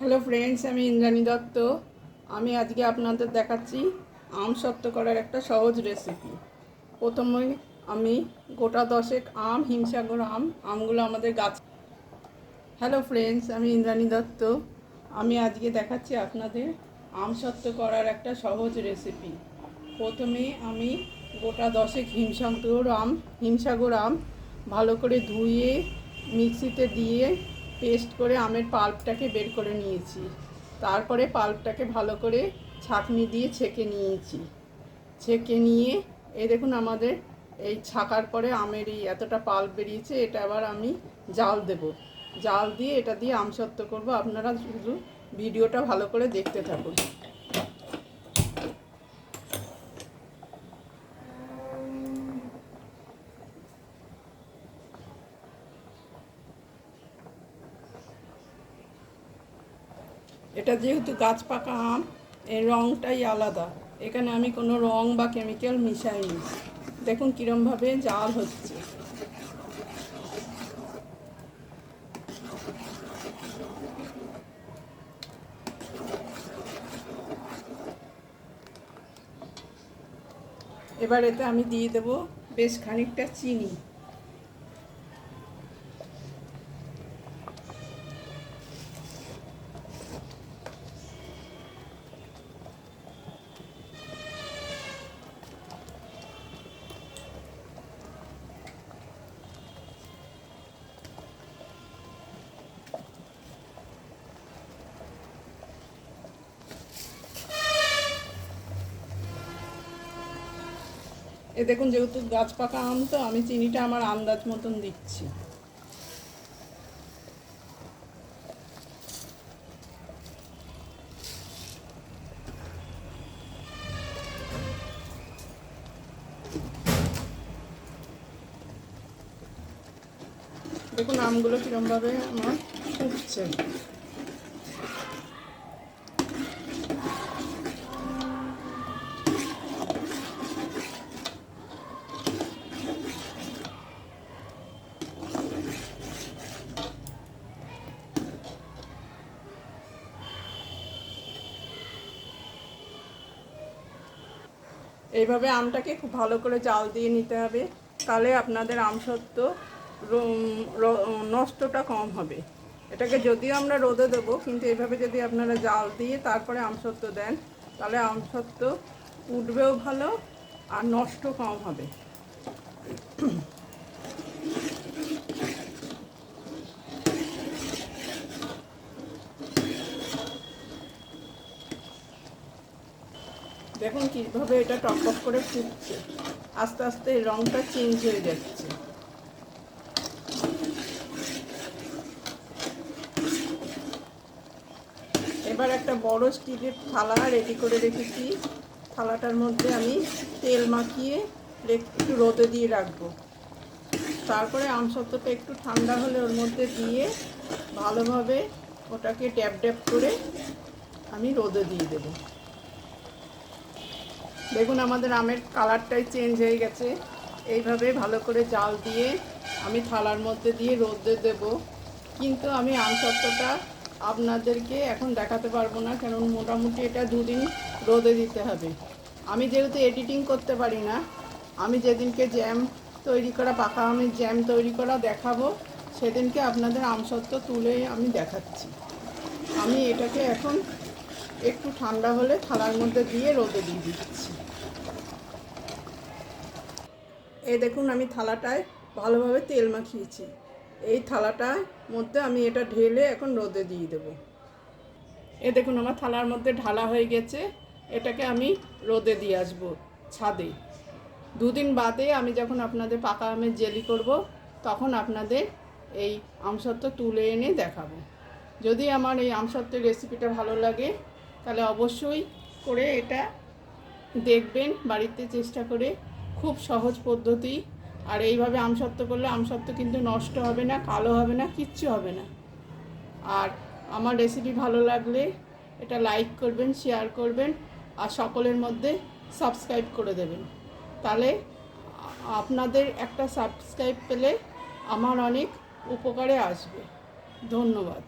Hello friends, আমি ইন্দ্রাণী দত্ত। আমি আজকে আপনাদের দেখাচ্ছি আমসত্ত্ব করার একটা সহজ রেসিপি। প্রথমে আমি গোটা 10 হিমসাগর আমগুলো আমাদের গাছ। হ্যালো ফ্রেন্ডস, আমি ইন্দ্রাণী দত্ত। আমি আজকে দেখাচ্ছি আপনাদের আমসত্ত্ব করার একটা সহজ রেসিপি। প্রথমে আমি গোটা 10 হিমসাগর আম ভালো করে ধুয়ে মিক্সিতে দিয়ে পেস্ট করে আমের পাল্পটাকে বের করে নিয়েছি। তারপরে পাল্পটাকে ভালো করে ছাঁকনি দিয়ে ছেঁকে নিয়েছি। ছেঁকে নিয়ে এই দেখুন আমাদের এই ছাকার পরে আমের এই এতটা পাল্প বেরিয়েছে। এটা আবার আমি জাল দেব। জাল দিয়ে এটা দিয়ে আমসত্ত্ব করব। আপনারা শুধু ভিডিওটা ভালো করে দেখতে থাকুন। এটা যেহেতু গাছ পাকা আম, এর রঙটাই আলাদা। এখানে আমি কোনো রং বা কেমিক্যাল মিশাইনি। দেখুন কীরমভাবে জাল হচ্ছে। এবার এতে আমি দিয়ে দেব বেশ খানিকটা চিনি। দেখুন যেহেতু গাছ পাকা আম, তো আমি চিনিটা আমার আন্দাজ মতন দিচ্ছি। দেখুন আমগুলো কীরমভাবে আমার ফুটছে। এইভাবে আমটাকে খুব ভালো করে জাল দিয়ে নিতে হবে, তাহলে আপনাদের আমসত্ত্ব নষ্টটা কম হবে। এটাকে যদিও আমরা রোদে দেবো, কিন্তু এইভাবে যদি আপনারা জাল দিয়ে তারপরে আমসত্ত্ব দেন, তাহলে আমসত্ত্ব উঠবেও ভালো আর নষ্ট কম হবে। দেখুন কীভাবে এটা টকটক করে ফুটছে। আস্তে আস্তে রঙটা চেঞ্জ হয়ে যাচ্ছে। এবার একটা বড় স্টিলের থালা রেডি করে রেখেছি। থালাটার মধ্যে আমি তেল মাখিয়ে একটু রোদে দিয়ে রাখবো। তারপরে আমসত্ত্বটা একটু ঠান্ডা হলে ওর মধ্যে দিয়ে ভালোভাবে ওটাকে ড্যাব ড্যাব করে আমি রোদে দিয়ে দেবো। দেখুন আমাদের আমের কালারটাই চেঞ্জ হয়ে গেছে। এইভাবে ভালো করে জাল দিয়ে আমি থালার মধ্যে দিয়ে রোদে দেব। কিন্তু আমি আমসত্ত্বটা আপনাদেরকে এখন দেখাতে পারবো না, কারণ মোটামুটি এটা 2 দিন রোদে দিতে হবে। আমি যেহেতু এডিটিং করতে পারি না, আমি যেদিনকে জ্যাম তৈরি করা, পাকা আমের জ্যাম তৈরি করা দেখাবো, সেদিনকে আপনাদের আমসত্ত্ব তুলে আমি দেখাচ্ছি। আমি এটাকে এখন একটু ঠান্ডা হলে থালার মধ্যে দিয়ে রোদে দিয়ে দিচ্ছি। এই দেখুন আমি থালাটায় ভালোভাবে তেল মাখিয়েছি। এই থালাটার মধ্যে আমি এটা ঢেলে এখন রোদে দিয়ে দেবো। দেখুন আমার থালার মধ্যে ঢালা হয়ে গেছে। এটাকে আমি রোদে দিয়ে আসবো ছাদে। 2 দিন বাদে আমি যখন আপনাদের পাকা আমের জেলি করব, তখন আপনাদের এই আমসত্ত্ব তুলে এনে দেখাবো। যদি আমার এই আমসত্ত্বের রেসিপিটা ভালো লাগে, তাহলে অবশ্যই করে এটা দেখবেন বাড়িতে চেষ্টা করে। খুব সহজ পদ্ধতি। আর এইভাবে আমসত্ত্ব করলে আমসত্ত্ব কিন্তু নষ্ট হবে না, কালো হবে না, কিচ্ছু হবে না। আর আমার রেসিপি ভালো লাগলে এটা লাইক করবেন, শেয়ার করবেন, আর সকলের মধ্যে সাবস্ক্রাইব করে দেবেন। তাহলে আপনাদের একটা সাবস্ক্রাইব পেলে আমার অনেক উপকারে আসবে। ধন্যবাদ।